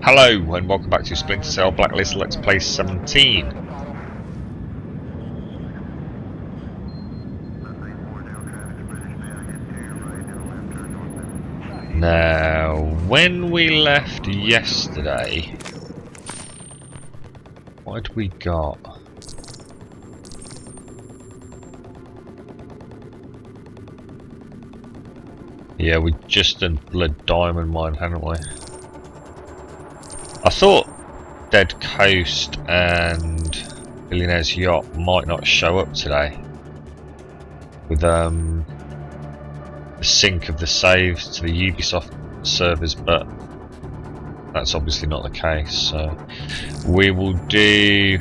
Hello and welcome back to Splinter Cell Blacklist Let's Play 17. Now, when we left yesterday, what had we got? Yeah, we just done Blood Diamond Mine, hadn't we? I thought Dead Coast and Billionaire's Yacht might not show up today with the sync of the saves to the Ubisoft servers, but that's obviously not the case, so we will do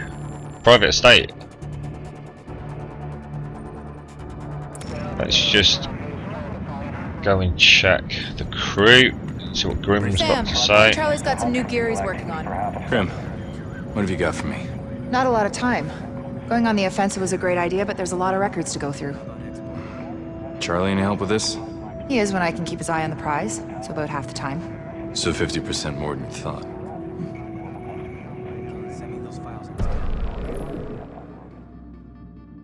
Private Estate. Let's just go and check the crew, see what Grim's got to say. Charlie's got some new gear he's working on. Grim, what have you got for me? Not a lot of time. Going on the offensive was a great idea, but there's a lot of records to go through. Charlie, any help with this? He is when I can keep his eye on the prize, so about half the time. So 50% more than you thought.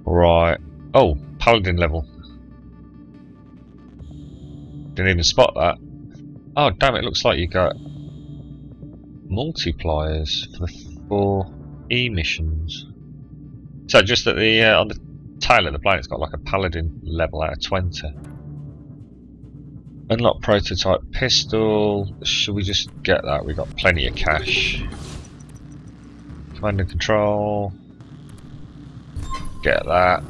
Right. Oh, Paladin level. Didn't even spot that. Oh damn, it looks like you got multipliers for the 4 E missions. So just at the on the tail of the plane it's got like a Paladin level out of 20. Unlock prototype pistol. Should we just get that? We got plenty of cash. Command and control. Get that.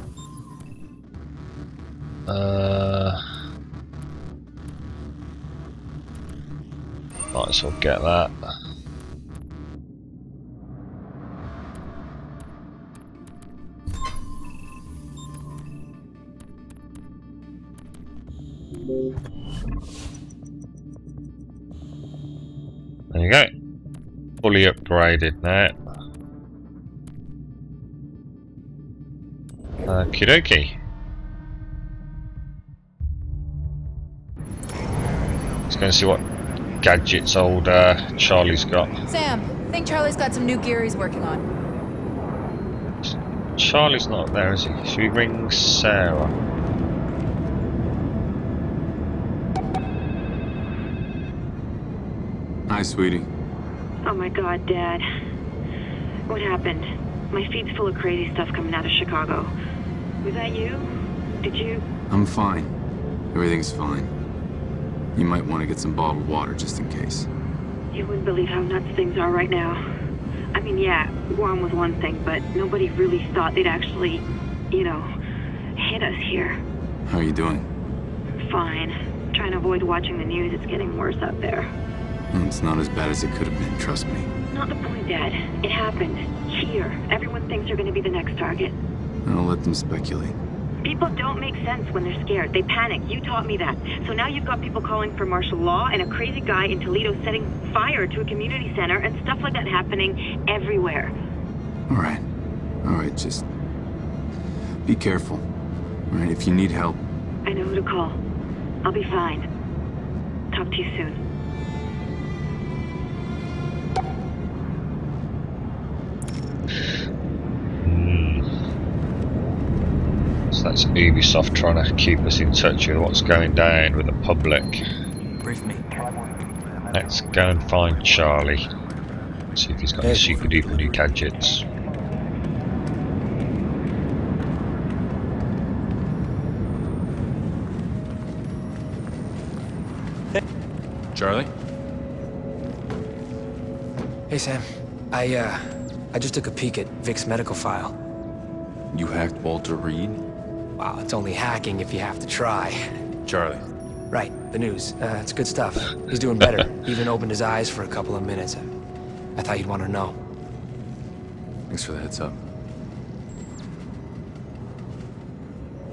Might as well get that. There you go. Fully upgraded now. Okie dokie. Let's go and see what gadgets old Charlie's got. Sam, I think Charlie's got some new gear he's working on. Charlie's not there, is he? Should we ring Sarah? Hi, sweetie. Oh my god, Dad. What happened? My feed's full of crazy stuff coming out of Chicago. Was that you? Did you? I'm fine. Everything's fine. You might want to get some bottled water just in case. You wouldn't believe how nuts things are right now. I mean, yeah, Guam was one thing, but nobody really thought they'd actually, you know, hit us here. How are you doing? Fine. Trying to avoid watching the news. It's getting worse out there. It's not as bad as it could have been, trust me. Not the point, Dad. It happened. Here. Everyone thinks you're going to be the next target. I'll let them speculate. People don't make sense when they're scared. They panic. You taught me that. So now you've got people calling for martial law and a crazy guy in Toledo setting fire to a community center and stuff like that happening everywhere. Alright. Alright, just be careful. Alright, if you need help. I know who to call. I'll be fine. Talk to you soon. So that's Ubisoft trying to keep us in touch with what's going down with the public. Brief me. Let's go and find Charlie. See if he's got any super duper new gadgets. Charlie? Hey Sam, I just took a peek at Vic's medical file. You hacked Walter Reed? Wow, it's only hacking if you have to try. Charlie. Right, the news. It's good stuff. He's doing better. He even opened his eyes for a couple of minutes. I thought you'd want to know. Thanks for the heads up.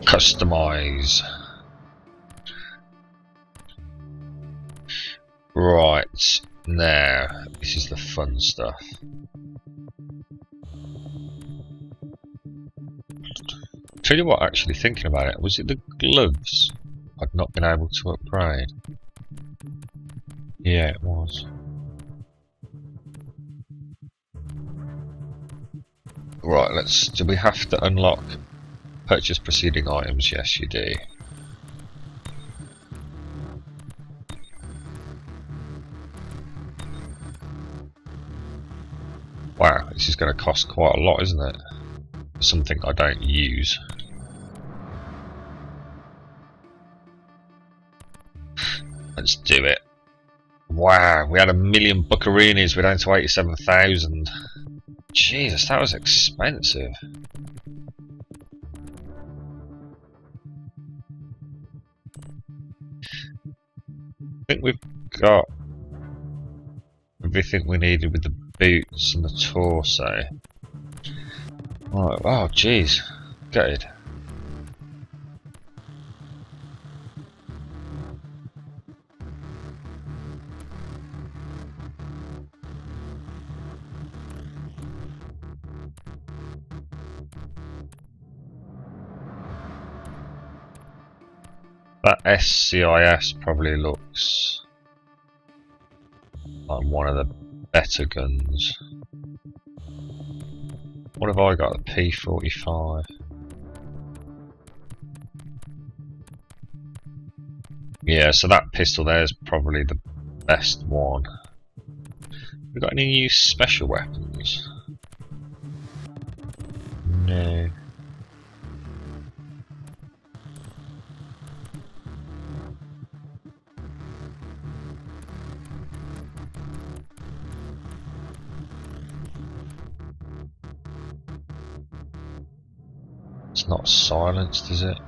Customize. Right, now, this is the fun stuff. Tell you what, actually thinking about it, was it the gloves I'd not been able to upgrade? Yeah, it was. Right, do we have to unlock purchase preceding items? Yes, you do. Wow, this is going to cost quite a lot, isn't it? Something I don't use. Let's do it. Wow, we had 1 million buckaroonies, we're down to 87,000. Jesus, that was expensive. I think we've got everything we needed with the boots and the torso. Right, oh jeez, gutted. That SCIS probably looks like one of the better guns. What have I got? The P45. Yeah, so that pistol there is probably the best one. We got any new special weapons? No. It's not silenced, is it?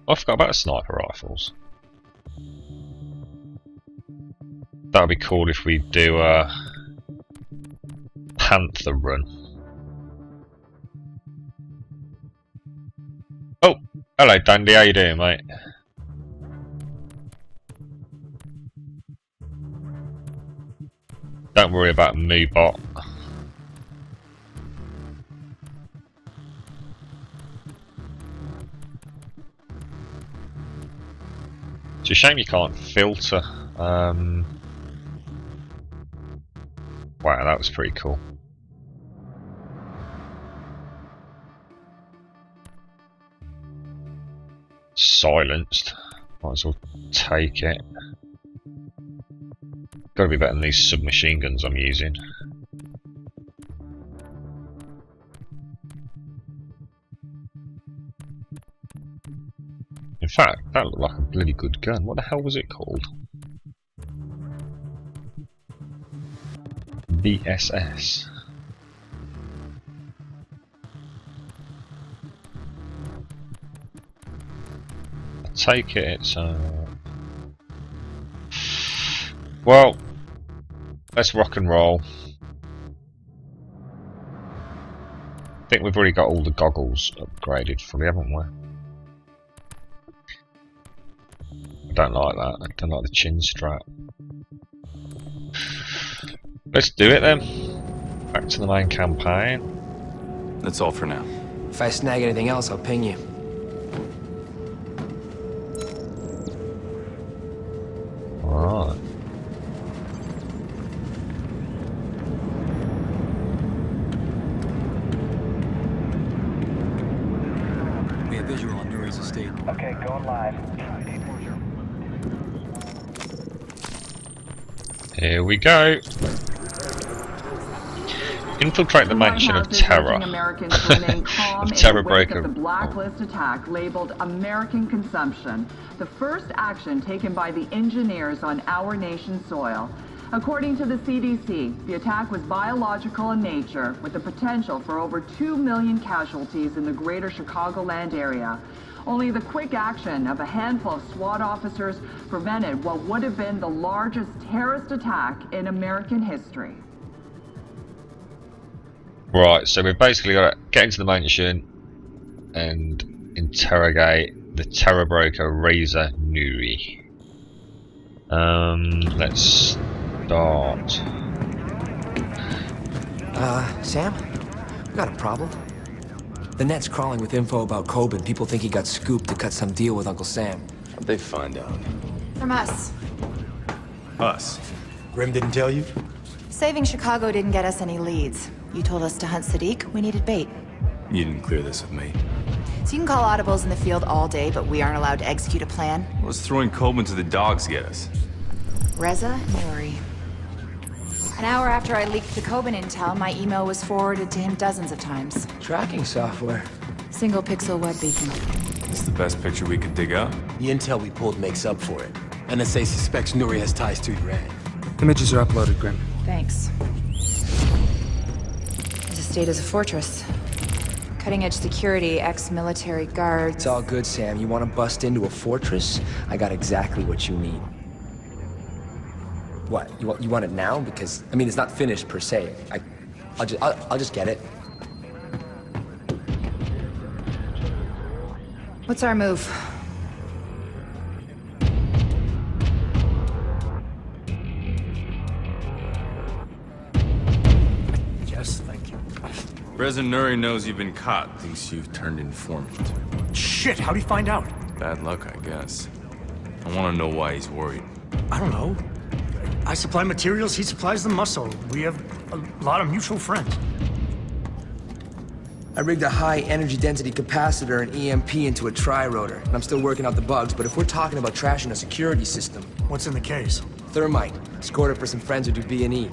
I forgot about sniper rifles. That would be cool if we do a Panther run. Oh, hello Dandy, how you doing, mate? Don't worry about Moobot. It's a shame you can't filter. Wow, that was pretty cool. Silenced. Might as well take it. Gotta be better than these submachine guns I'm using. In fact, that looked like a bloody good gun. What the hell was it called? BSS. I take it it's well, let's rock and roll. I think we've already got all the goggles upgraded fully, haven't we? I don't like that. I don't like the chin strap. Let's do it then. Back to the main campaign. That's all for now. If I snag anything else, I'll ping you. Alright. We have visual on Nuri's estate. Okay, going live. Here we go. Infiltrate the mansion of terror. Americans remain calm Of terror in the wake breaker. of the Blacklist attack labeled American Consumption, the first action taken by the engineers on our nation's soil. According to the CDC, the attack was biological in nature, with the potential for over 2 million casualties in the greater Chicagoland area. Only the quick action of a handful of SWAT officers prevented what would have been the largest terrorist attack in American history. Right, so we've basically got to get into the mansion and interrogate the terror broker Razor Nuri. Let's start. Sam? We got a problem. The net's crawling with info about Coben. People think he got scooped to cut some deal with Uncle Sam. How'd they find out? From us. Us. Grim didn't tell you? Saving Chicago didn't get us any leads. You told us to hunt Sadiq, we needed bait. You didn't clear this with me. So you can call audibles in the field all day, but we aren't allowed to execute a plan? What's throwing Coleman to the dogs get us? Reza Nouri. An hour after I leaked the Coben intel, my email was forwarded to him dozens of times. Tracking software. Single pixel web beacon. It's the best picture we could dig up. The intel we pulled makes up for it. NSA suspects Nouri has ties to Iran. Images are uploaded, Grim. Thanks. His estate is a fortress. Cutting-edge security, ex-military guards. It's all good, Sam. You want to bust into a fortress? I got exactly what you need. What? You want it now? Because I mean, it's not finished per se. I'll just get it. What's our move? Yes, thank you. President Nuri knows you've been caught. Thinks you've turned informant. Shit, how'd he find out? Bad luck, I guess. I want to know why he's worried. I don't know. I supply materials, he supplies the muscle. We have a lot of mutual friends. I rigged a high energy density capacitor and EMP into a tri-rotor, and I'm still working out the bugs, but if we're talking about trashing a security system... What's in the case? Thermite. Scored it for some friends who do B&E.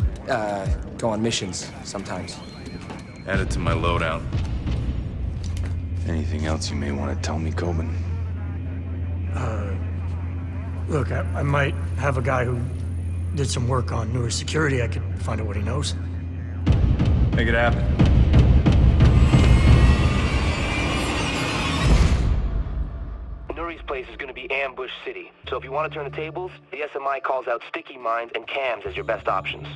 Go on missions, sometimes. Add it to my loadout. Anything else you may want to tell me, Coben? Look, I might have a guy who did some work on newer security. I could find out what he knows. Make it happen. Nuri's place is going to be Ambush City, so if you want to turn the tables, the SMI calls out sticky mines and cams as your best options.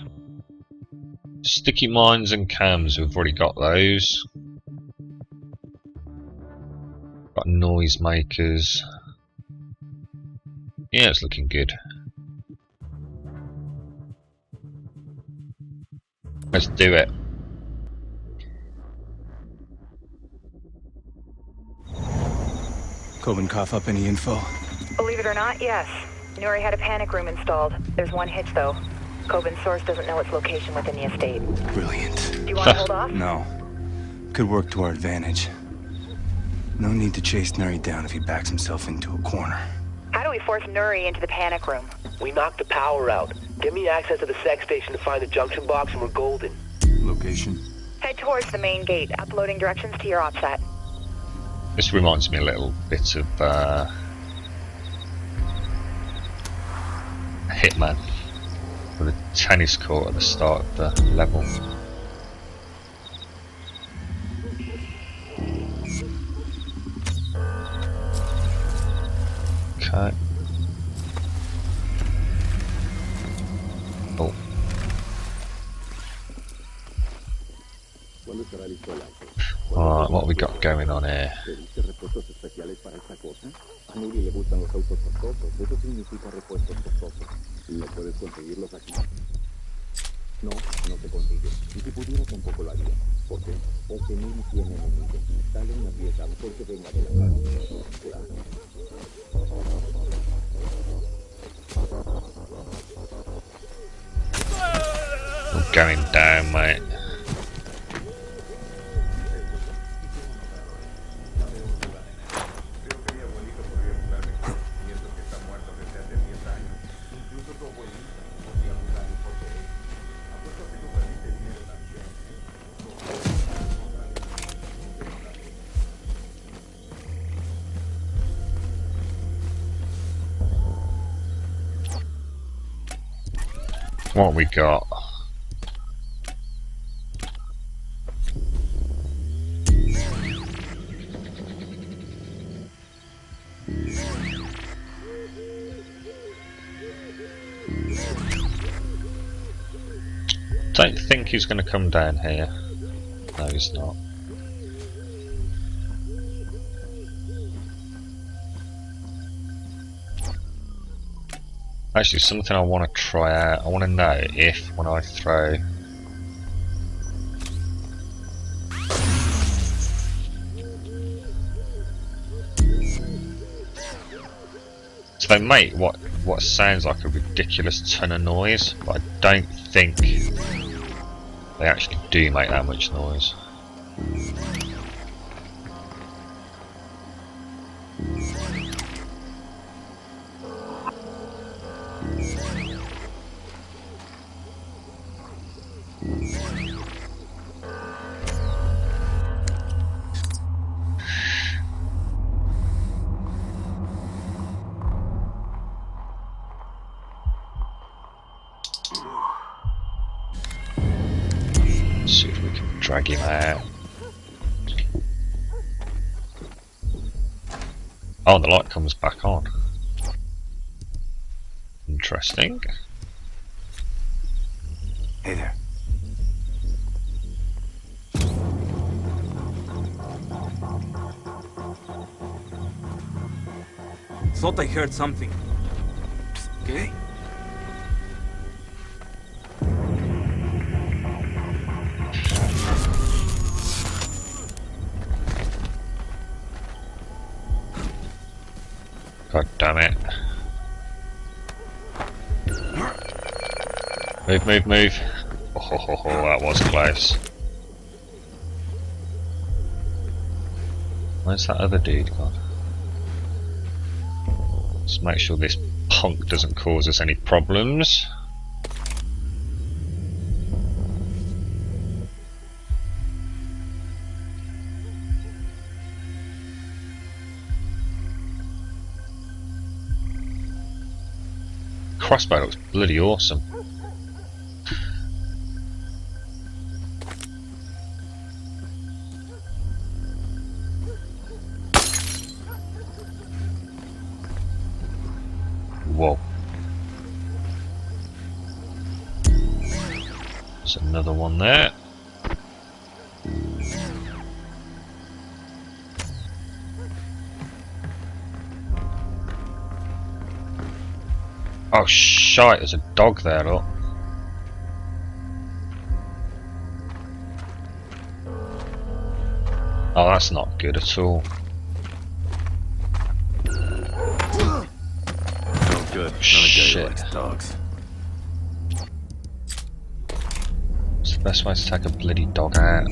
Sticky mines and cams, we've already got those. Got noisemakers. Yeah, it's looking good. Let's do it. Coben cough up any info? Believe it or not, yes. Nuri had a panic room installed. There's one hitch, though. Coben's source doesn't know its location within the estate. Brilliant. Do you want to hold off? No. Could work to our advantage. No need to chase Nuri down if he backs himself into a corner. How do we force Nuri into the panic room? We knocked the power out. Give me access to the sex station to find the junction box and we're golden. Location? Head towards the main gate, uploading directions to your OPSAT. This reminds me a little bit of Hitman, with a tennis court at the start of the level. Okay. Oh. Alright, what have we got going on here? I'm going down, mate. What we got? Don't think he's going to come down here. No, he's not. Actually, something I want to try out. I want to know if when I throw they make what sounds like a ridiculous ton of noise, but I don't think they actually do make that much noise. See if we can drag him out. Oh, and the light comes back on. Interesting. Hey there. Thought I heard something. Okay. God damn it. Move, move, move. Oh, that was close. Where's that other dude gone? Let's make sure this punk doesn't cause us any problems. Crossbow looks bloody awesome. Whoa. There's another one there. Oh shite, there's a dog there, look. Oh, that's not good at all. No good. Not a guy Shit. who likes dogs. What's the best way to take a bloody dog out?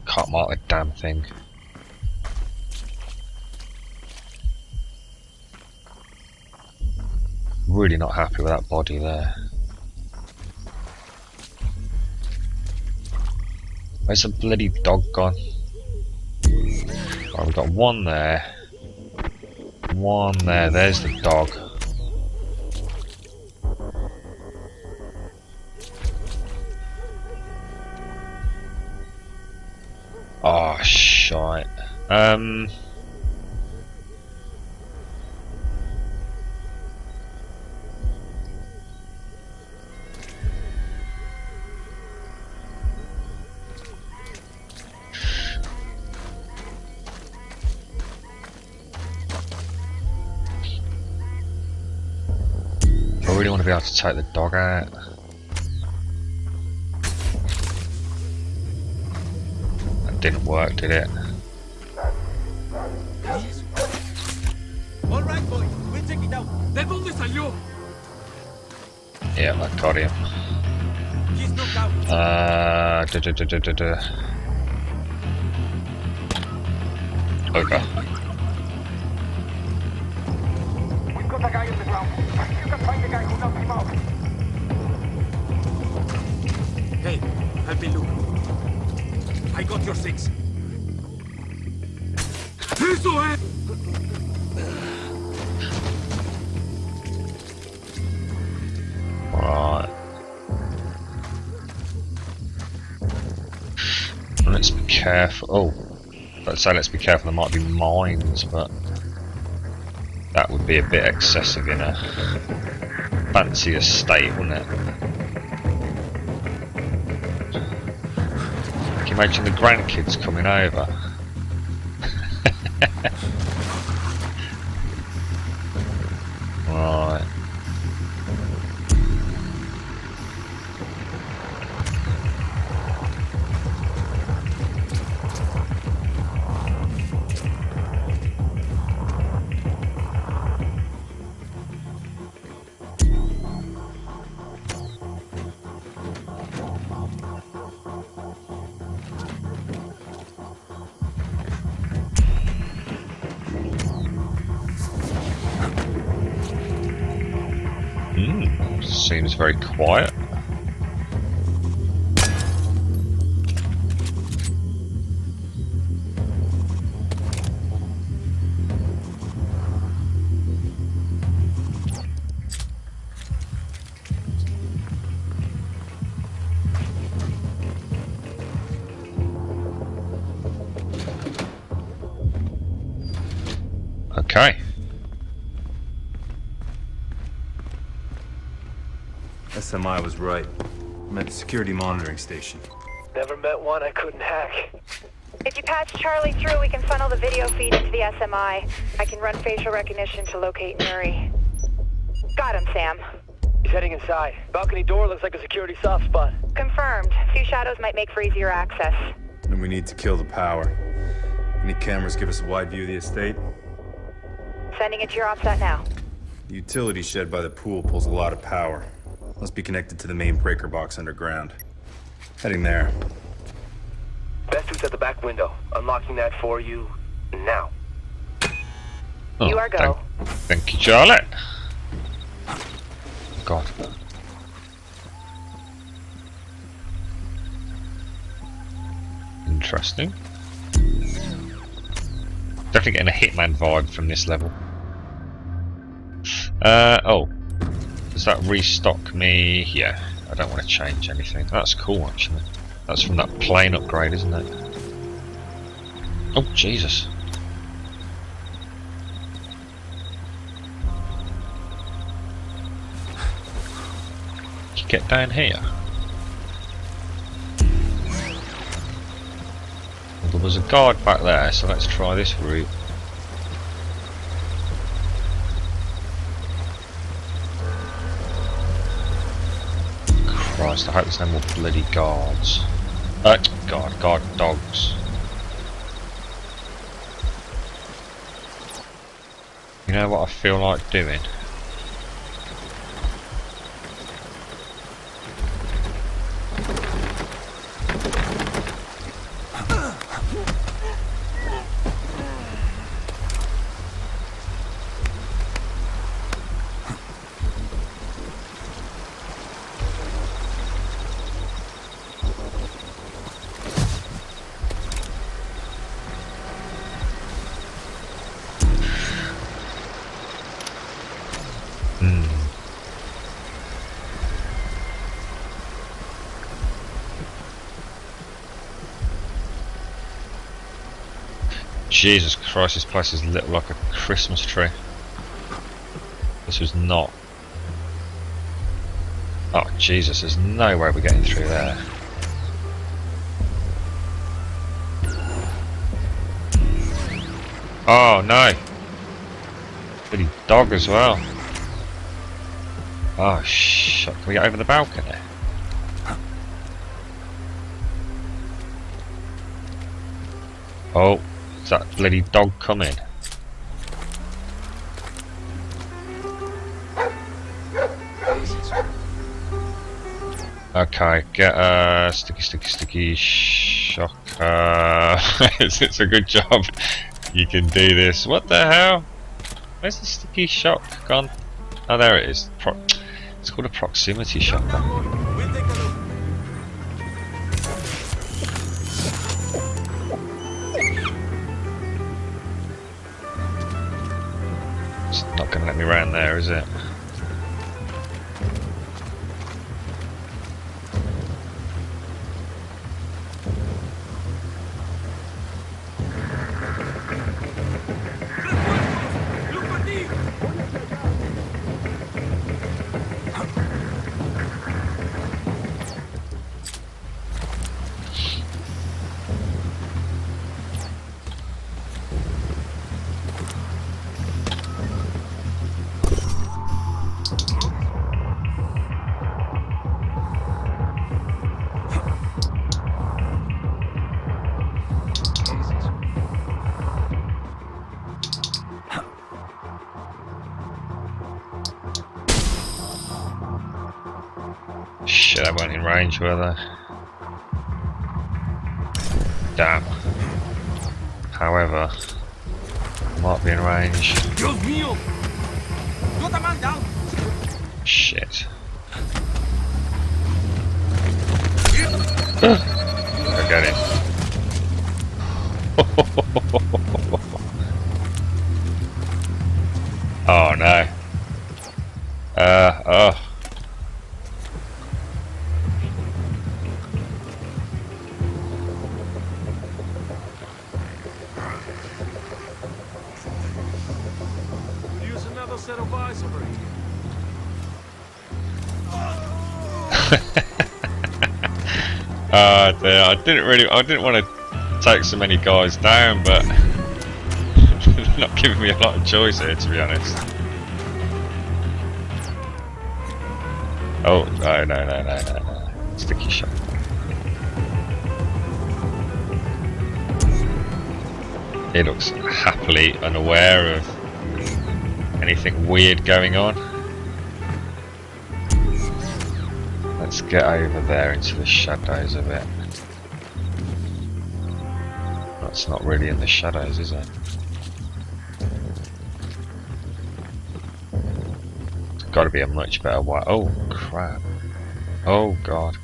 Can't mark the damn thing. Really not happy with that body there. Where's the bloody dog gone? Right, we've got one there. One there, there's the dog. Oh shite. I really want to be able to take the dog out. That didn't work, did it? All right, boys, we'll check it out. ¿De dónde salió? Yeah, I got him. He's knocked out. Okay. We've got a guy on the ground. You can find the guy who knocked him out. Hey, help me look. I got your six. Eso es! Right. Let's be careful. Oh, let's say let's be careful. There might be mines, but that would be a bit excessive in a fancy estate, wouldn't it? Can you imagine the grandkids coming over? Right. Seems very quiet. Okay. SMI was right. I'm at the security monitoring station. Never met one I couldn't hack. If you patch Charlie through, we can funnel the video feed into the SMI. I can run facial recognition to locate Nuri. Got him, Sam. He's heading inside. Balcony door looks like a security soft spot. Confirmed. Few shadows might make for easier access. And we need to kill the power. Any cameras give us a wide view of the estate? Sending it to your OPSAT now. The utility shed by the pool pulls a lot of power. Must be connected to the main breaker box underground. Heading there. Best suit's at the back window. Unlocking that for you now. Oh, You are go. Thank you, Charlie. God. Interesting. Definitely getting a Hitman vibe from this level. Oh. Does that restock me? Yeah, I don't want to change anything. That's cool, actually. That's from that plane upgrade, isn't it? Oh, Jesus. You get down here. Well, there was a guard back there, so let's try this route. Christ, I hope there's no more bloody guards. Guard dogs. You know what I feel like doing? Jesus Christ, this place is lit like a Christmas tree. This was not. Oh Jesus, there's no way we're getting through there. Oh no! Bloody dog as well. Oh shit, can we get over the balcony? Oh. Is that bloody dog coming? Okay, get a sticky shock. It's a good job. You can do this. What the hell? Where's the sticky shock gone? Oh, there it is. It's called a proximity shock. Not going to let me round there, is it? Shit, they weren't in range, were they? Damn. However, might be in range. Dios mío! Got a man down! Shit. I got him. Oh no. Oh. Use another set of eyes over here. Dear. I didn't want to take so many guys down, but they're not giving me a lot of choice here, to be honest. Oh, no. Sticky shot. He looks happily unaware of anything weird going on. Let's get over there into the shadows a bit. That's not really in the shadows, is it? It's got to be a much better way. Oh crap! Oh god!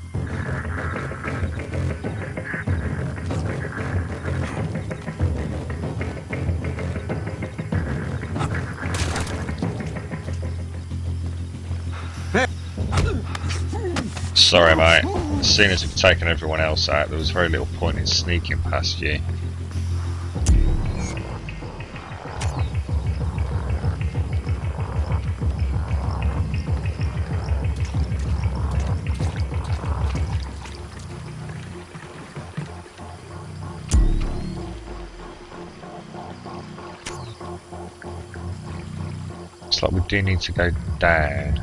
Sorry mate, as soon as we've taken everyone else out, there was very little point in sneaking past you. Looks like we do need to go down.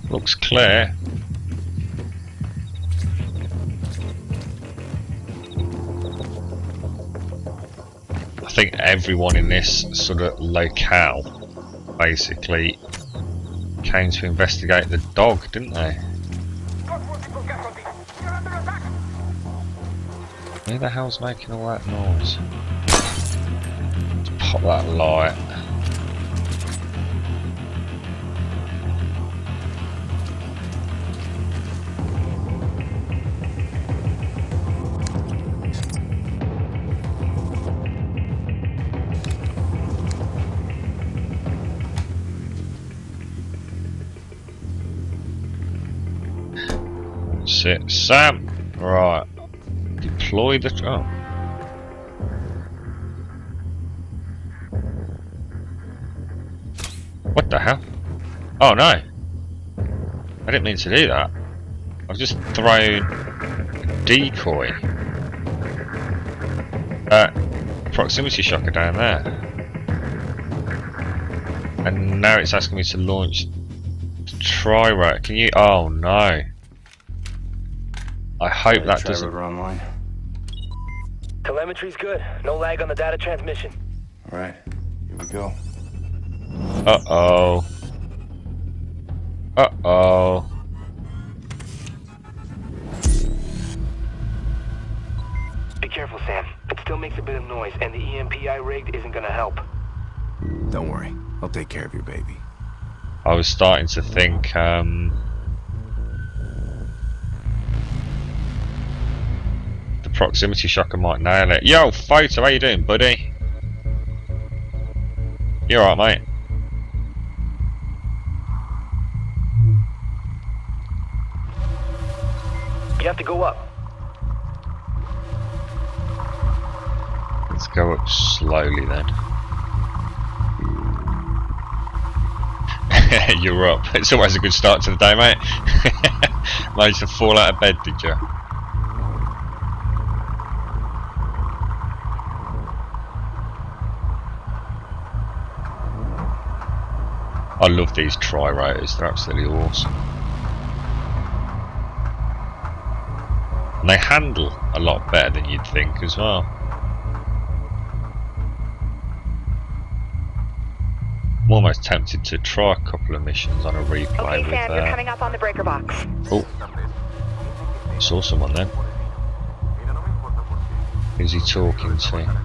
Looks clear. I think everyone in this sort of locale basically came to investigate the dog, didn't they? Who the hell's making all that noise? Let's pop that light. That's it, Sam. Right, deploy the. Oh. What the hell? Oh no! I didn't mean to do that. I've just thrown a decoy. Proximity shocker down there. And now it's asking me to launch the tri-rack. Can you? Oh no! I hope that doesn't. Online. Telemetry's good. No lag on the data transmission. All right, here we go. Uh-oh. Uh-oh. Be careful, Sam. It still makes a bit of noise, and the EMP I rigged isn't gonna help. Don't worry. I'll take care of your baby. I was starting to think, the proximity shocker might nail it. Yo, Photo, how you doing, buddy? You alright, mate? You have to go up. Let's go up slowly then. You're up. It's always a good start to the day, mate. Managed to fall out of bed, did you? I love these tri-rotors, they're absolutely awesome. And they handle a lot better than you'd think as well. I'm almost tempted to try a couple of missions on a replay Okay, with Sam, you're coming up on the breaker box. Oh, saw someone then. Who's he talking to?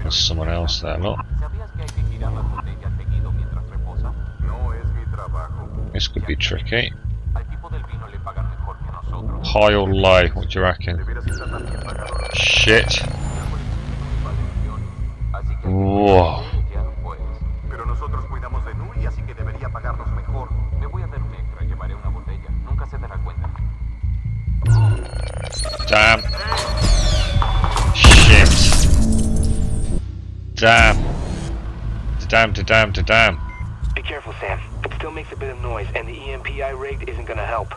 There's someone else there, look. This could be tricky. High or low, what do you reckon? Shit. Whoa. Damn. Shit. Damn. Damn. Be careful, Sam. It still makes a bit of noise, and the EMP I rigged isn't gonna help.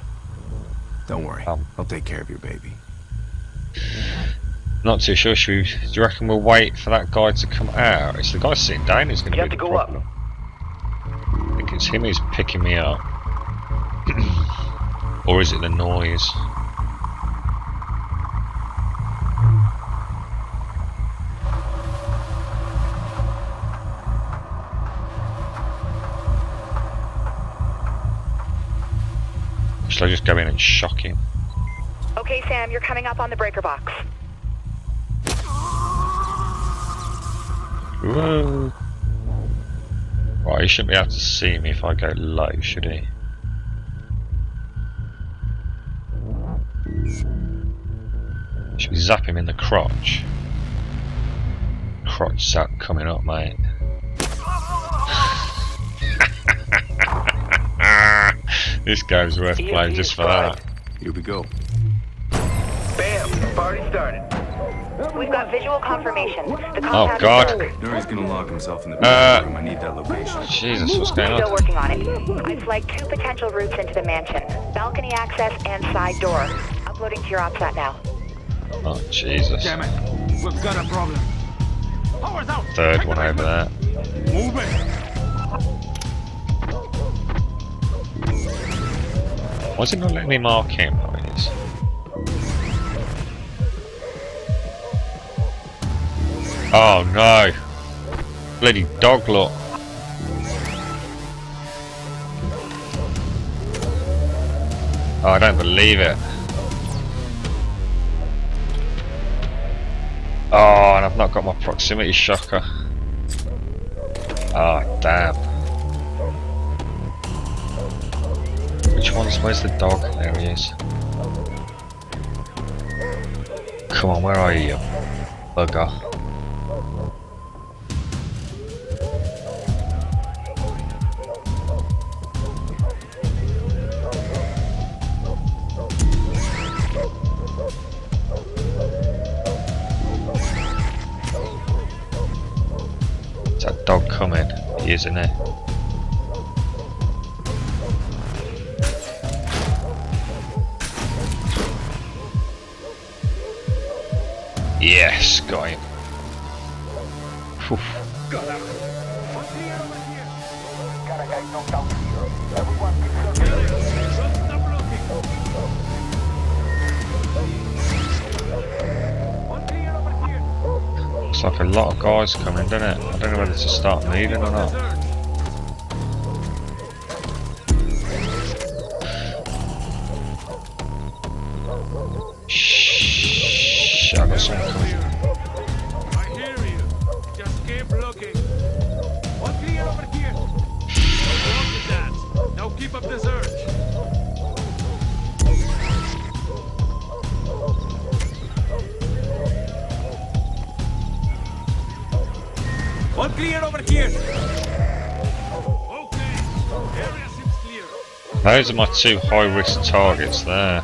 Don't worry. I'll take care of your baby. Not too sure. Do you reckon we'll wait for that guy to come out? It's the guy sitting down who's going to be the problem. I think it's him who's picking me up. Or is it the noise? Shall I just go in and shock him? Okay, Sam, you're coming up on the breaker box. Whoa. Right, he shouldn't be able to see me if I go low, should he? Should we zap him in the crotch? Crotch zap coming up, mate. This game's worth playing just for that. Here we go. Bam! Party started. We've got visual confirmation. The Oh God! Nuri's gonna lock himself in the bedroom. I need that location. Jesus, what's going Still on? working on it. I've flagged 2 potential routes into the mansion. Balcony access and side door. Uploading to your OpSat now. Oh Jesus! Damn it. We've got a problem. Power's out. Third one over there. Move it. Why is it not letting me mark him? Oh, it is. Oh no! Bloody dog look. Oh, I don't believe it. Oh, and I've not got my proximity shocker. Oh, damn. Where's the dog? There he is. Come on, where are you, bugger? Is that dog coming? He is, isn't he? Yes, got him. Whew. Looks like a lot of guys coming, doesn't it? I don't know whether to start moving or not. Shh, I got someone coming. I hear you. Just keep looking. One clear over here. Wrong with that. Now keep up the search. One clear over here. Okay. Area seems clear. Those are my 2 high-risk targets there.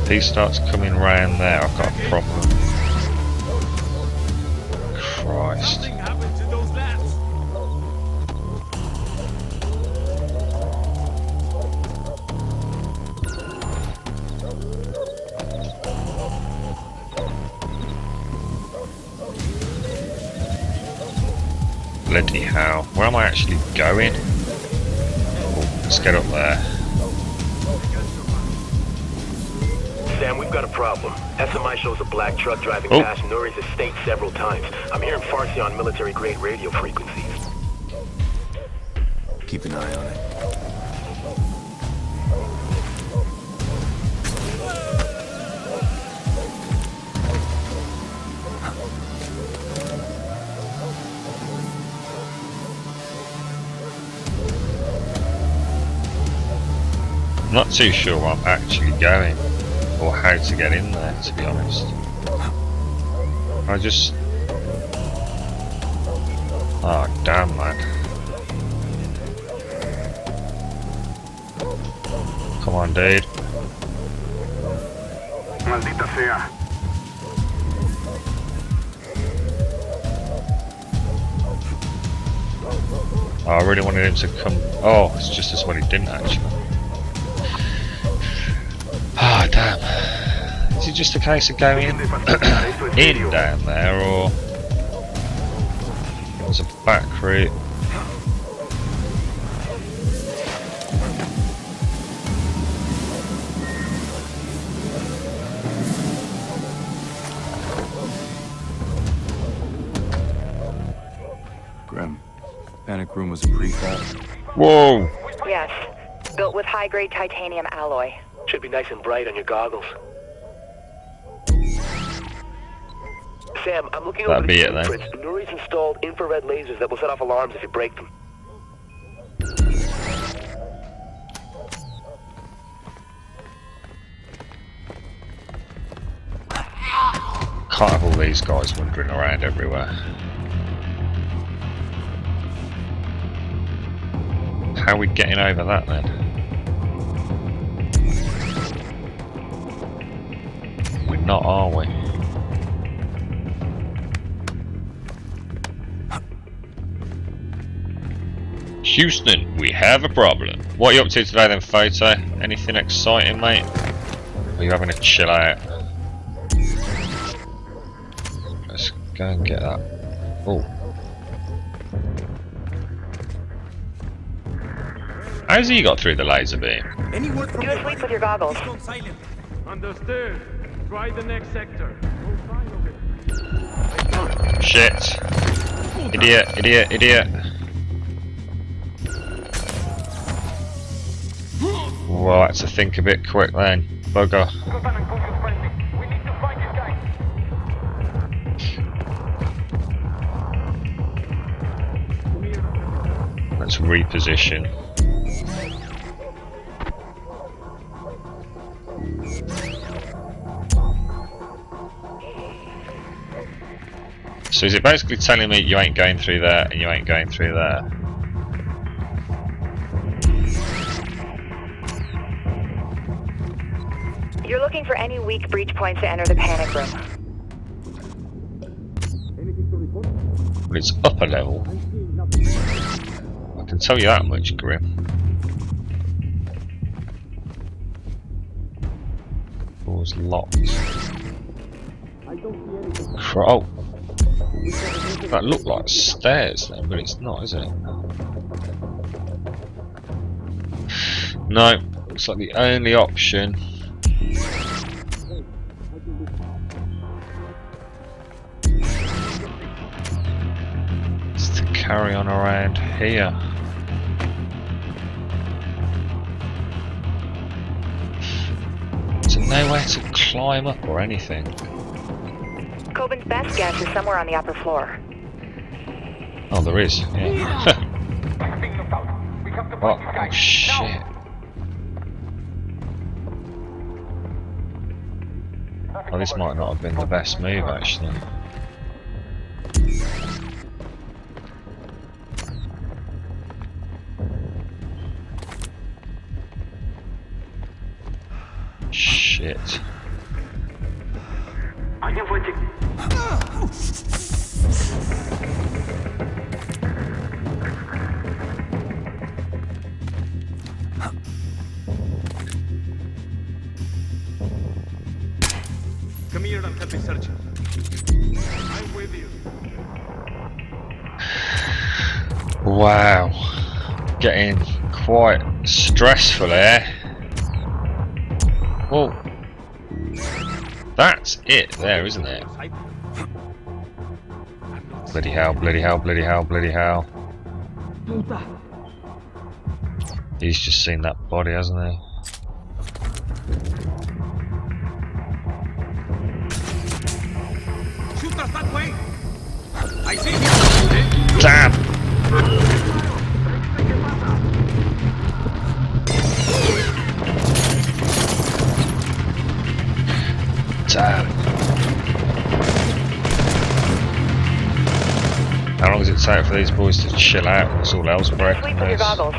If he starts coming round there, I've got a problem. Christ. Something happened to those lads. Bloody hell. Where am I actually going? Let's get up there. Sam, we've got a problem. SMI shows a black truck driving past Nuri's estate several times. I'm hearing Farsi on military-grade radio frequencies. Keep an eye on it. I'm not too sure where I'm actually going or how to get in there, to be honest. I just... Oh damn, man. Come on, dude. Maldita sea. Oh, I really wanted him to come... Oh, it's just as well he didn't actually. Ah, damn. Is it just a case of going in down there, or there's a back route? Grim, panic room was a prefab. Whoa! Yes. Built with high-grade titanium alloy. Should be nice and bright on your goggles. Sam, I'm looking over That'd be the it then. blueprints. Nuri's installed infrared lasers that will set off alarms if you break them. Can't have all these guys wandering around everywhere. How are we getting over that then? We're not, are we? Houston, we have a problem. What are you up to today then, Photo? Anything exciting, mate? Or are you having a chill out? Let's go and get that. Oh. How's he got through the laser beam? Do a sweep with your goggles. Understood. Try the next sector. Shit. Idiot, idiot, idiot. Well, I had to think a bit quick then. Bugger. Let's reposition. So is it basically telling me you ain't going through there and you ain't going through there? You're looking for any weak breach points to enter the panic room. But it's upper level. I can tell you that much, Grim. Door's locked. Oh! That looked like stairs then, but it's not, is it? No, looks like the only option is to carry on around here. There's nowhere to climb up or anything. Coben's best guess is somewhere on the upper floor. Oh, there is, yeah. Oh shit. Oh, this might not have been the best move, actually. Shit. Come here and help me search it. I'm with you. Wow. Getting quite stressful here. Well, that's it there, isn't it? Bloody hell, bloody hell, bloody hell, bloody hell. He's just seen that body, hasn't he? Shoot us that way! I see him! Damn! Damn. How long does it take for these boys to chill out and it's all else breaking Sleep with your goggles.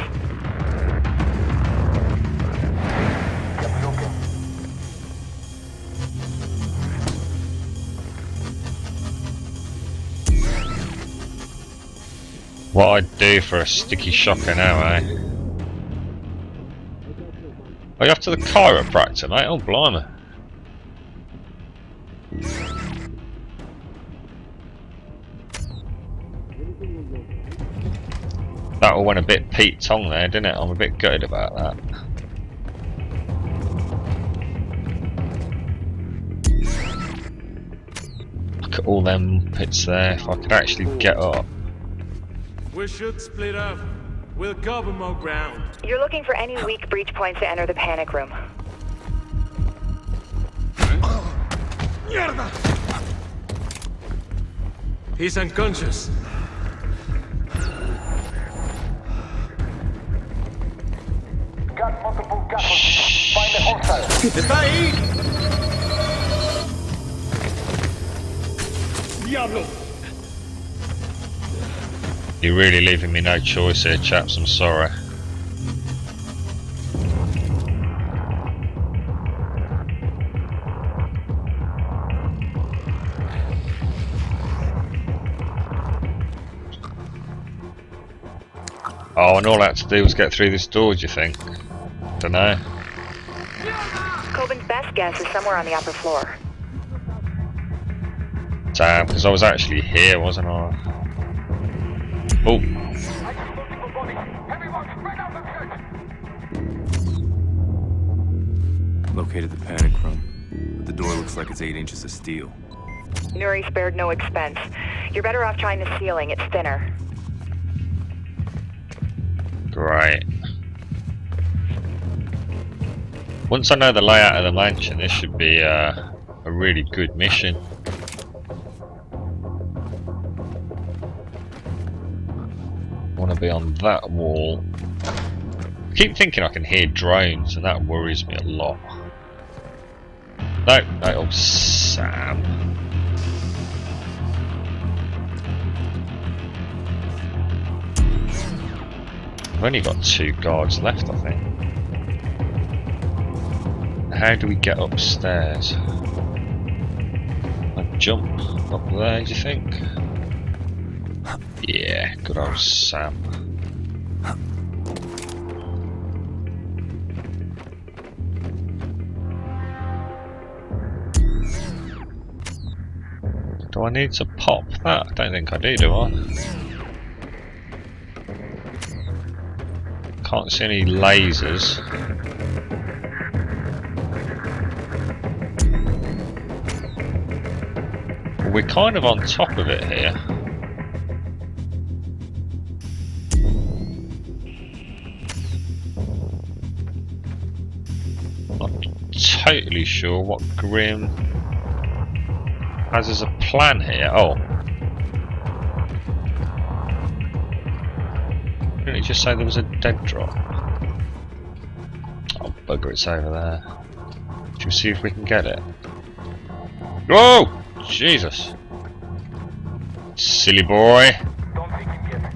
What I'd do for a sticky shocker now, eh? Are you off to the chiropractor, mate? Oh, blimey. That all went a bit Pete Tong there, didn't it? I'm a bit gutted about that. Look at all them pits there. If I could actually get up. We should split up. We'll cover more ground. You're looking for any weak breach points to enter the panic room. Mierda! He's unconscious. Got multiple casualties. Find the hostile. ¡Está ahí! ¡Diablo! You're really leaving me no choice here, chaps. I'm sorry. Oh, and all I had to do was get through this door, do you think? Dunno. Coben's best guess is somewhere on the upper floor. Damn, because I was actually here, wasn't I? Oh. Located the panic room, but the door looks like it's 8 inches of steel. Nuri spared no expense. You're better off trying the ceiling, it's thinner. Great. Once I know the layout of the mansion, this should be a really good mission. I want to be on that wall. I keep thinking I can hear drones, and that worries me a lot. No, oh Sam. I've only got 2 guards left, I think. How do we get upstairs? I jump up there, do you think? Yeah, good old Sam. Do I need to pop that? I don't think I do I? Can't see any lasers. We're kind of on top of it here. Not totally sure what Grim has as a plan here. Oh. Didn't he just say there was a dead drop? Oh, bugger, it's over there. Should we see if we can get it? Whoa! Jesus! Silly boy! Don't take him yet.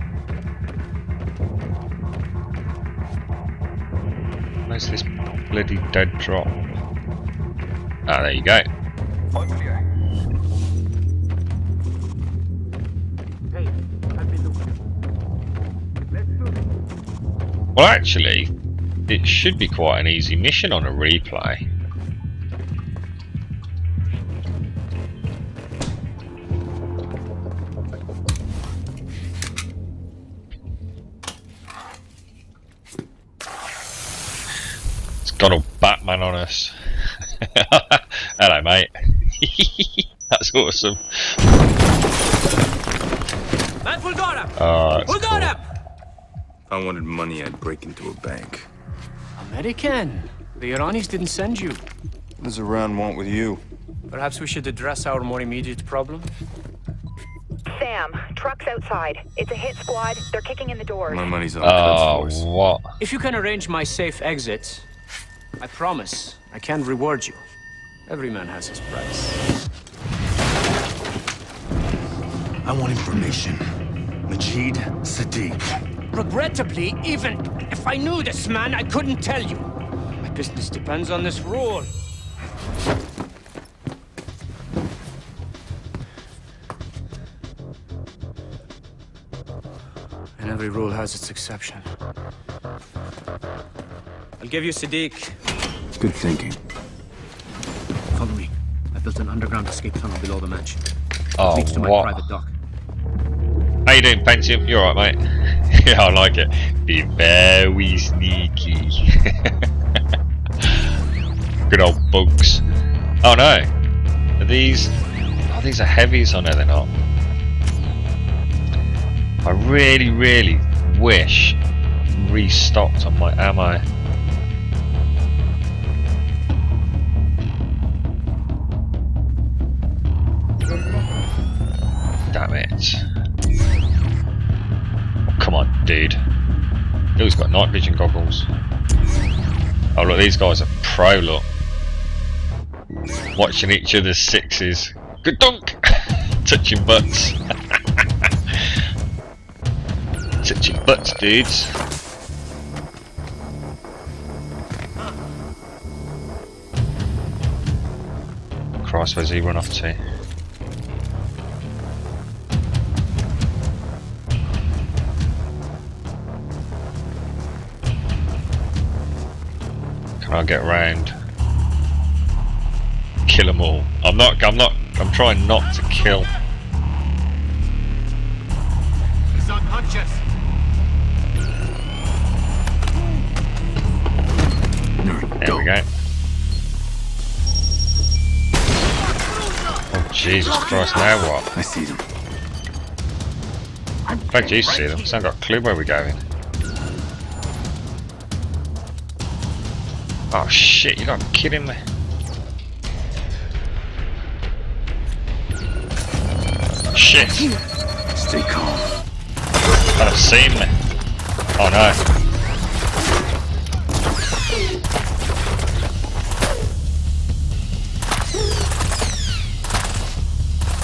Where's this bloody dead drop? Ah, there you go. Unclear. Hey, I've been looking. Let's do this. Well, actually, it should be quite an easy mission on a replay. Got all Batman on us. Hello, mate. That's awesome. Oh, that's cool. If I wanted money, I'd break into a bank. American. The Iranis didn't send you. What does Iran want with you? Perhaps we should address our more immediate problem. Sam, truck's outside. It's a hit squad. They're kicking in the doors. My money's on Quds Force. What? If you can arrange my safe exit, I promise I can reward you. Every man has his price. I want information. Majid Sadiq. Regrettably, even if I knew this man, I couldn't tell you. My business depends on this rule. And every rule has its exception. I'll give you Sadiq. Good thinking. Follow me. I built an underground escape tunnel below the mansion. Oh, Leads to my what? private dock. How you doing, Panther? You alright, mate? Yeah, I like it. Be very sneaky. Good old bugs. Oh no! Are these... Oh, these are heavies on there, they're not. I really, really wish restocked on my ammo. Damn it. Oh, come on, dude. Who's got night vision goggles? Oh look, these guys are pro, look. Watching each other's sixes. Good dunk! Touching butts. Touching butts, dudes. Christ, where's he run off to? Can I get round? Kill them all. I'm trying not to kill. He's unconscious. There we go. Oh Jesus Christ, now what? I see them. Glad you see them, because I haven't got a clue where we're going. Oh shit, you're not kidding me. Shit. Stay calm. They've seen me. Oh no.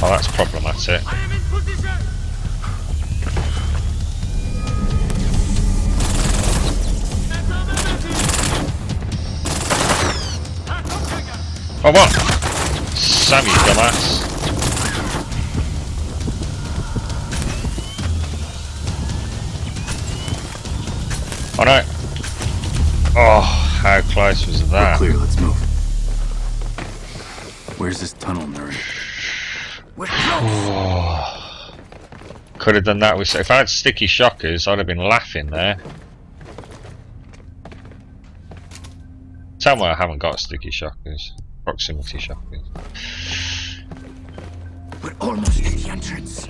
Oh, that's problematic. I am in position. Oh what? Sam, you dumbass. Oh no. Oh, how close was We're that? clear, let's move. Where's this tunnel, Nuri? Oh. Could have done that with... If I had sticky shockers, I'd have been laughing there. Tell me I haven't got sticky shockers. Proximity shockers. We're almost at the entrance.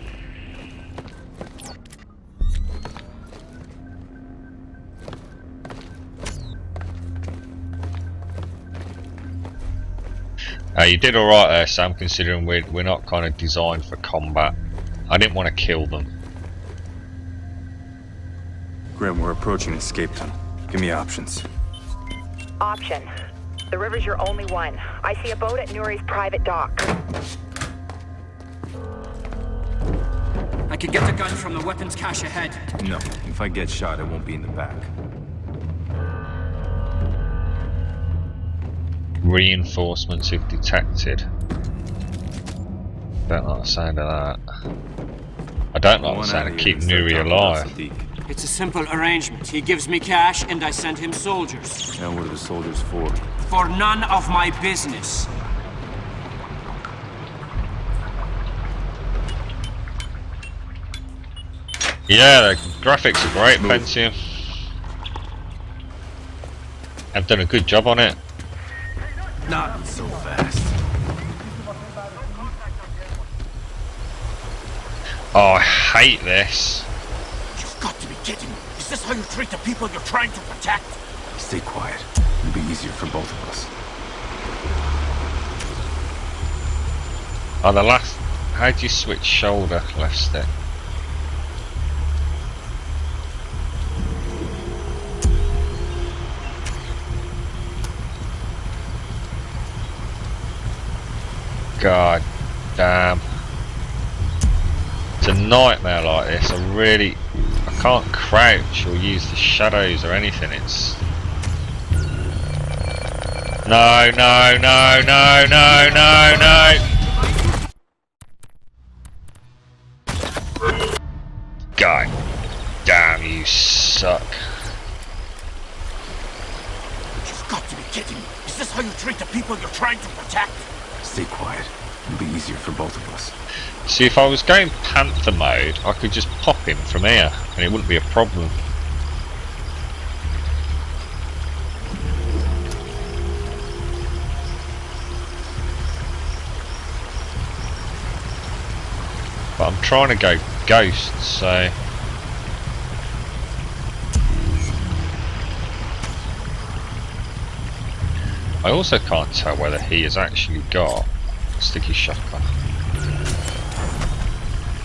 You did alright there, Sam, considering we're not kind of designed for combat. I didn't want to kill them. Graham, we're approaching escape tunnel. Give me options. Option. The river's your only one. I see a boat at Nuri's private dock. I could get the gun from the weapons cache ahead. No, if I get shot, it won't be in the back. Reinforcements if detected. Don't like the sound of that. I don't like the sound of keep Nuri alive. It's a simple arrangement. He gives me cash and I send him soldiers. Now what are the soldiers for? For none of my business. Yeah, the graphics are great, Panther. I've done a good job on it. Not so fast. Oh, I hate this. You've got to be kidding me. Is this how you treat the people you're trying to protect? Stay quiet. It'll be easier for both of us. Oh, the last... How do you switch shoulder, left stick? God damn. It's a nightmare like this. I can't crouch or use the shadows or anything. It's... No, no, no, no, no, no, no! God damn, you suck. You've got to be kidding me. Is this how you treat the people you're trying to protect? Stay quiet. It'll be easier for both of us. See, if I was going Panther mode, I could just pop him from here, and it wouldn't be a problem. But I'm trying to go Ghost, so... I also can't tell whether he has actually got sticky shocker.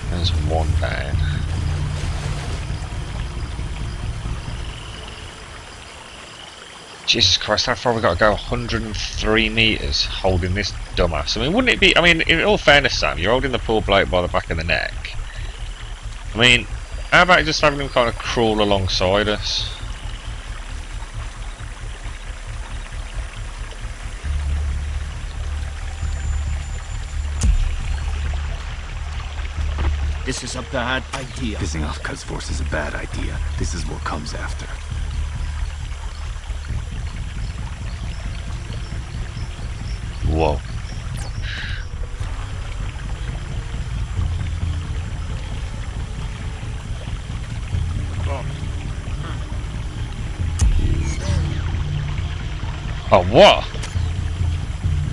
There's one down. Jesus Christ, how far have we got to go? 103 metres holding this dumbass. I mean, wouldn't it be... I mean, in all fairness, Sam, you're holding the poor bloke by the back of the neck. I mean, how about just having him kind of crawl alongside us? This is a bad idea. Pissing off Cuz Force is a bad idea. This is what comes after. Whoa. Oh, what?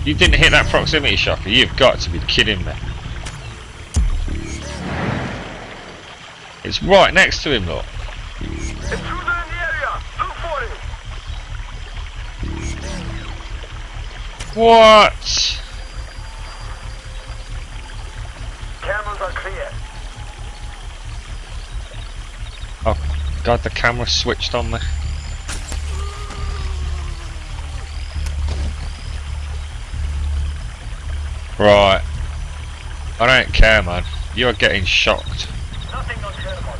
You didn't hit that proximity shocker? You've got to be kidding me. It's right next to him, look. Intruder in the area! Look for him! What? Cameras are clear. Oh God, the camera switched on me. Right. I don't care, man. You're getting shocked. Nothing uncurable.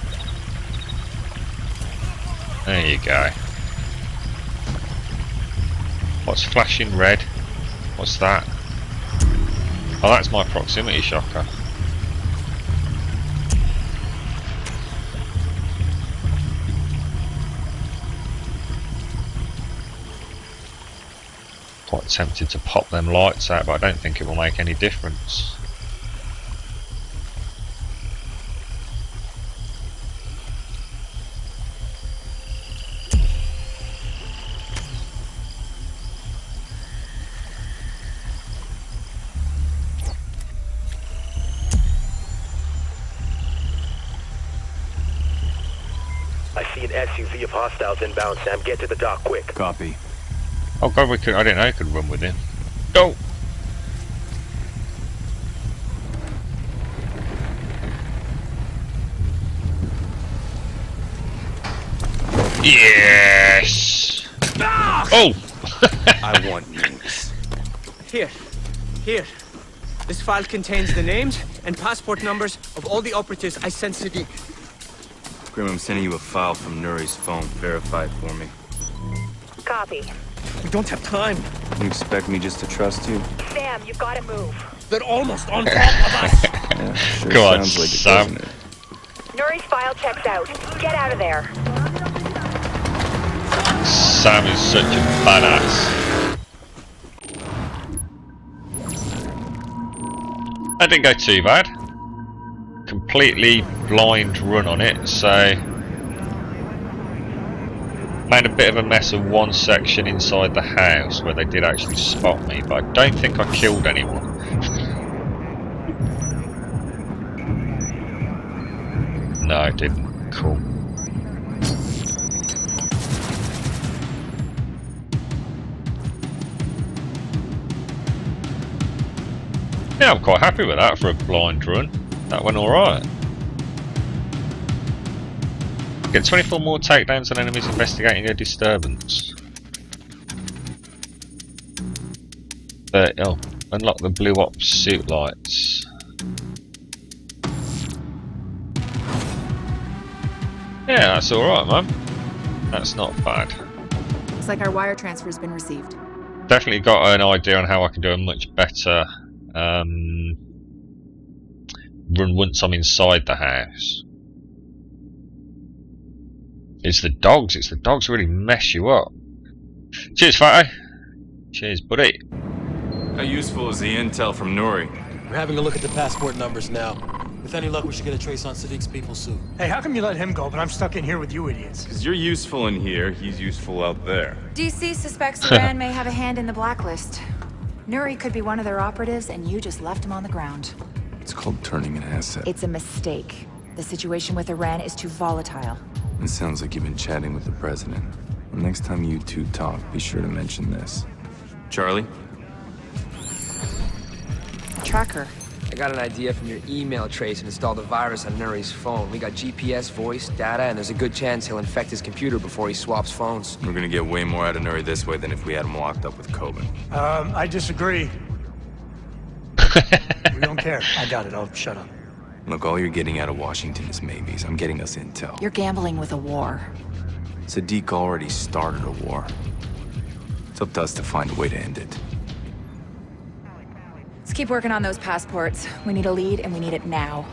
There you go. What's flashing red? What's that? Oh, that's my proximity shocker. Quite tempted to pop them lights out, but I don't think it will make any difference. I see an SUV of hostiles inbound, Sam. Get to the dock quick. Copy. Oh God, we could. I didn't know I could run with him. Go. Yes. Oh. I want news. Here. This file contains the names and passport numbers of all the operatives I sent Sadiq. Grim, I'm sending you a file from Nuri's phone. Verify it for me. Copy. We don't have time. You expect me just to trust you? Sam, you've got to move. They're almost on top of us. Yeah, sure Go on, sounds like it, Sam. doesn't it? Nuri's file checks out. Get out of there. Sam is such a badass. That didn't go too bad. Completely blind run on it, so Made a bit of a mess of one section inside the house where they did actually spot me, but I don't think I killed anyone. No, I didn't. Cool. Yeah, I'm quite happy with that for a blind run. That went alright. Get 24 more takedowns on enemies investigating a disturbance. Oh, unlock the blue ops suit lights. Yeah, that's alright, man. That's not bad. Looks like our wire transfer's been received. Definitely got an idea on how I can do a much better run once I'm inside the house. It's the dogs really mess you up. Cheers, Fatty. Cheers, buddy. How useful is the intel from Nuri? We're having a look at the passport numbers now. With any luck, we should get a trace on Sadiq's people soon. Hey, how come you let him go, but I'm stuck in here with you idiots? Because you're useful in here, he's useful out there. DC suspects Iran may have a hand in the Blacklist. Nuri could be one of their operatives, and you just left him on the ground. It's called turning an asset. It's a mistake. The situation with Iran is too volatile. It sounds like you've been chatting with the president. Well, next time you two talk, be sure to mention this. Charlie? Tracker. I got an idea from your email trace and installed a virus on Nuri's phone. We got GPS, voice, data, and there's a good chance he'll infect his computer before he swaps phones. We're gonna get way more out of Nuri this way than if we had him locked up with Coben. I disagree. We don't care. I got it. I'll shut up. Look, all you're getting out of Washington is maybes. I'm getting us intel. You're gambling with a war. Sadiq already started a war. It's up to us to find a way to end it. Let's keep working on those passports. We need a lead, and we need it now.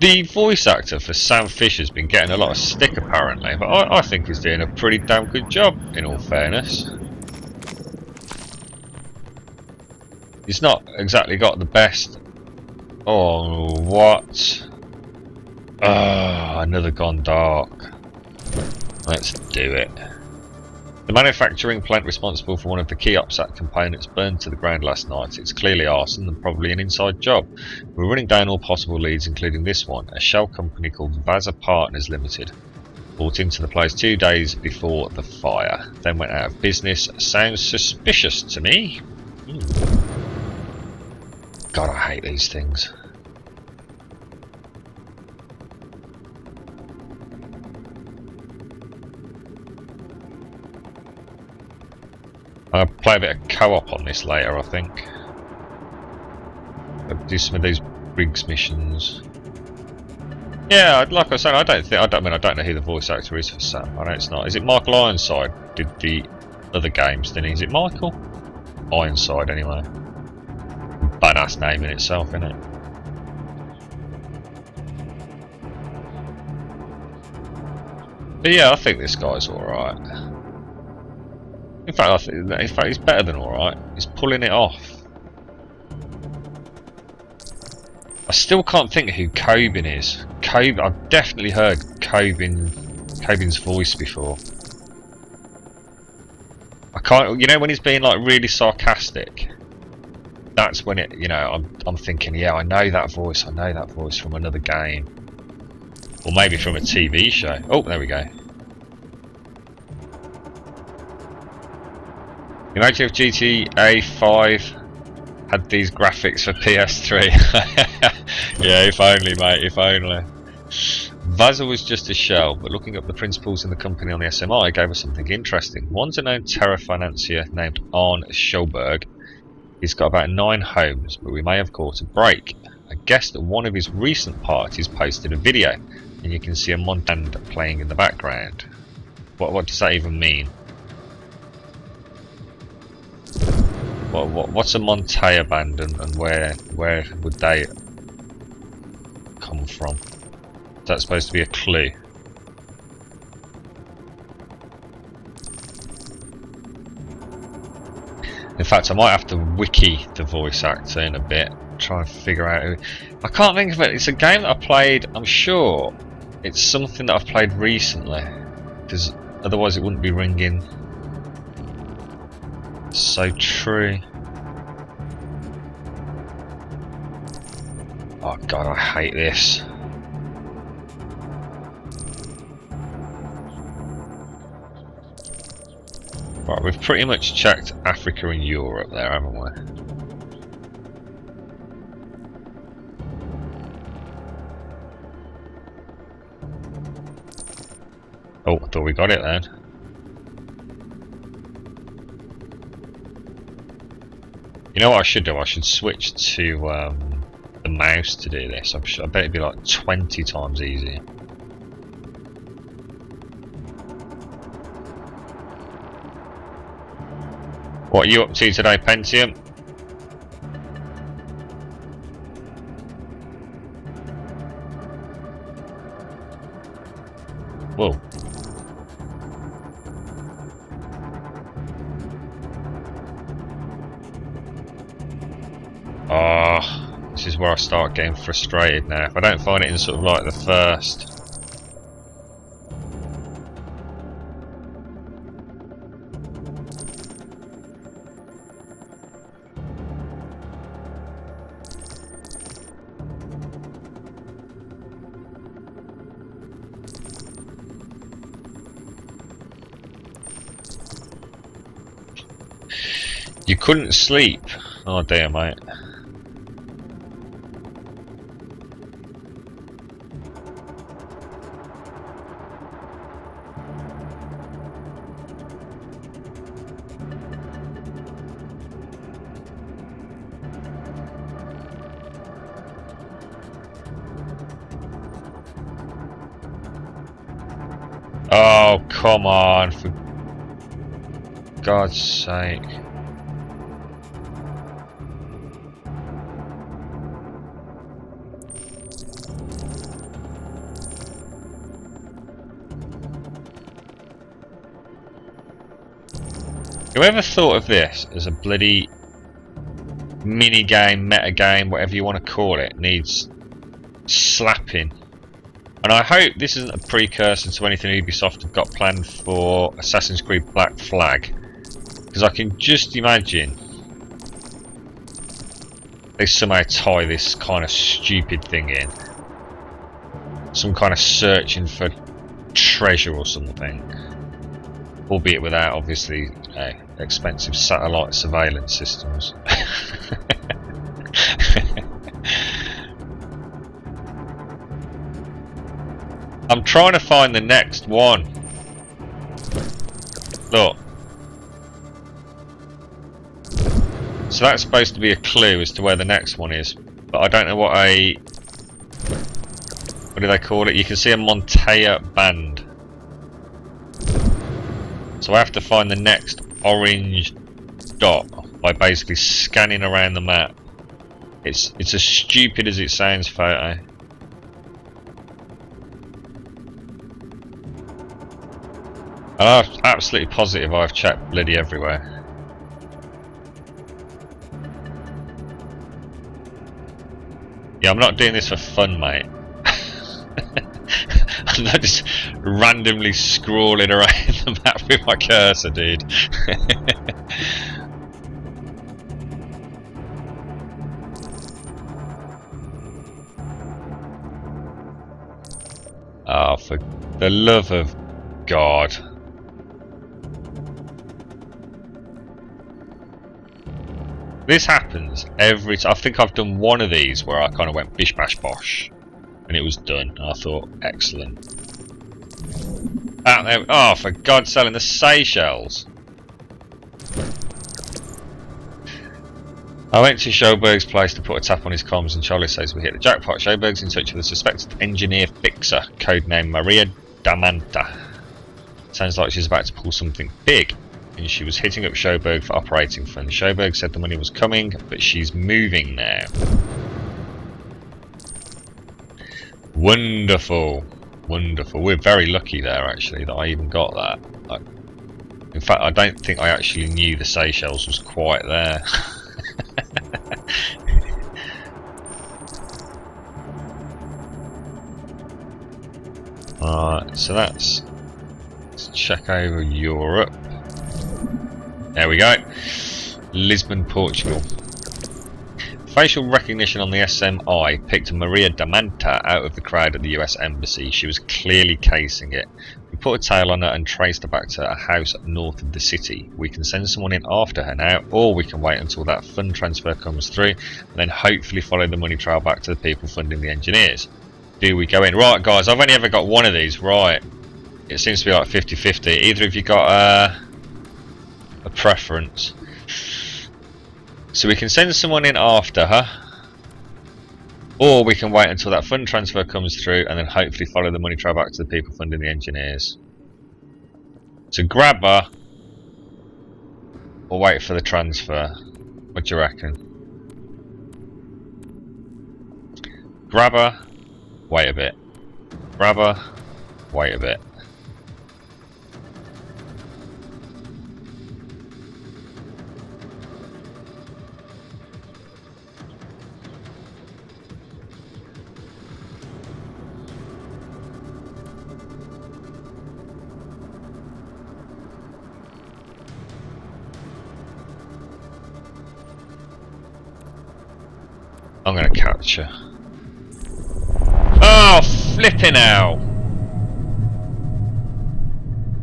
The voice actor for Sam Fisher's been getting a lot of stick apparently, but I think he's doing a pretty damn good job, in all fairness. He's not exactly got the best... Oh, what? Another gone dark. Let's do it. The manufacturing plant responsible for one of the key OPSAT components burned to the ground last night. It's clearly arson and probably an inside job. We're running down all possible leads, including this one, a shell company called Vaza Partners Limited. Bought into the place 2 days before the fire, then went out of business. Sounds suspicious to me. God, I hate these things. I'll play a bit of co-op on this later, I think. I'll do some of these Briggs missions. Yeah, like I said, I don't know who the voice actor is for Sam. I know it's not. Is it Michael Ironside? Did the other games, didn't he? Is it Michael? Ironside, anyway. Badass name in itself, isn't it? But yeah, I think this guy's alright. In fact, he's better than alright. He's pulling it off. I still can't think who Coben is. I've definitely heard Coben's voice before. I can't. You know when he's being like really sarcastic. That's when it. You know, I'm thinking, yeah, I know that voice. I know that voice from another game, or maybe from a TV show. Oh, there we go. Imagine if GTA 5 had these graphics for PS3. Yeah, if only, mate, if only. Vaza was just a shell, but looking up the principals in the company on the SMI gave us something interesting. One's a known terror financier named Arne Schulberg. He's got about 9 homes, but we may have caught a break. I guess that one of his recent parties posted a video, and you can see a montage playing in the background. What does that even mean? What's a Montoya band and where would they come from? Is that supposed to be a clue? In fact, I might have to wiki the voice actor in a bit, try and figure out who. I can't think of it. It's a game that I played. I'm sure it's something that I've played recently, because otherwise it wouldn't be ringing so true. Oh god, I hate this. Right, we've pretty much checked Africa and Europe there, haven't we? Oh, I thought we got it then. You know what I should do? I should switch to the mouse to do this. I bet it'd be like 20 times easier. What are you up to today, Pentium? Whoa. Oh, this is where I start getting frustrated now. If I don't find it in sort of like the first... You couldn't sleep? Oh dear, mate. Oh, come on, for God's sake. Whoever thought of this as a bloody mini game, meta game, whatever you want to call it, needs slapping. And I hope this isn't a precursor to anything Ubisoft have got planned for Assassin's Creed Black Flag, because I can just imagine they somehow tie this kind of stupid thing in, some kind of searching for treasure or something, albeit without obviously expensive satellite surveillance systems. I'm trying to find the next one. Look. So that's supposed to be a clue as to where the next one is, but I don't know what do they call it? You can see a Montea band. So I have to find the next orange dot by basically scanning around the map. It's as stupid as it sounds, photo. And I'm absolutely positive I've checked bloody everywhere. Yeah, I'm not doing this for fun, mate. I'm not just randomly scrawling around the map with my cursor, dude. Oh, for the love of God. This happens every time. I think I've done one of these where I kind of went bish bash bosh and it was done. And I thought, excellent. Out there, oh, for God's sake, in the Seychelles. I went to Schoberg's place to put a tap on his comms and Charlie says we hit the jackpot. Schoberg's in touch with a suspected engineer fixer, codenamed Maria Damanta. Sounds like she's about to pull something big. And she was hitting up Schoberg for operating funds. Schoberg said the money was coming, but she's moving now. Wonderful. Wonderful. We're very lucky there, actually, that I even got that. In fact, I don't think I actually knew the Seychelles was quite there. Alright, so let's check over Europe. There we go. Lisbon, Portugal. Facial recognition on the SMI picked Maria Damanta out of the crowd at the US Embassy. She was clearly casing it. We put a tail on her and traced her back to a house north of the city. We can send someone in after her now, or we can wait until that fund transfer comes through, and then hopefully follow the money trail back to the people funding the engineers. Do we go in? Right guys, I've only ever got one of these, right. It seems to be like 50-50. Either of you got a preference. So we can send someone in after her, or we can wait until that fund transfer comes through and then hopefully follow the money trail back to the people funding the engineers. So grab her, or wait for the transfer. What do you reckon? Grab her, wait a bit. Grab her, wait a bit. I'm gonna capture. Oh, flipping out!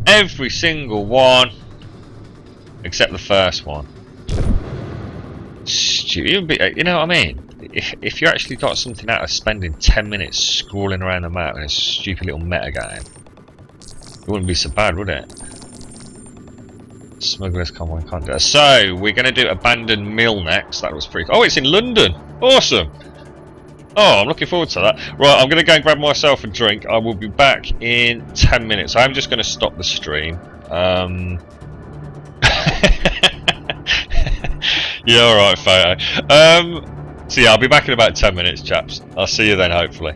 Every single one, except the first one. Stupid. You know what I mean? If you actually got something out of spending 10 minutes scrolling around the map in a stupid little meta game, it wouldn't be so bad, would it? Smugglers Convoy Contest. So we're going to do Abandoned Mill next. That was pretty cool. Oh, it's in London. Awesome. Oh, I'm looking forward to that. Right, I'm going to go and grab myself a drink. I will be back in 10 minutes. I'm just going to stop the stream. Yeah, alright, photo. So yeah, I'll be back in about 10 minutes, chaps. I'll see you then, hopefully.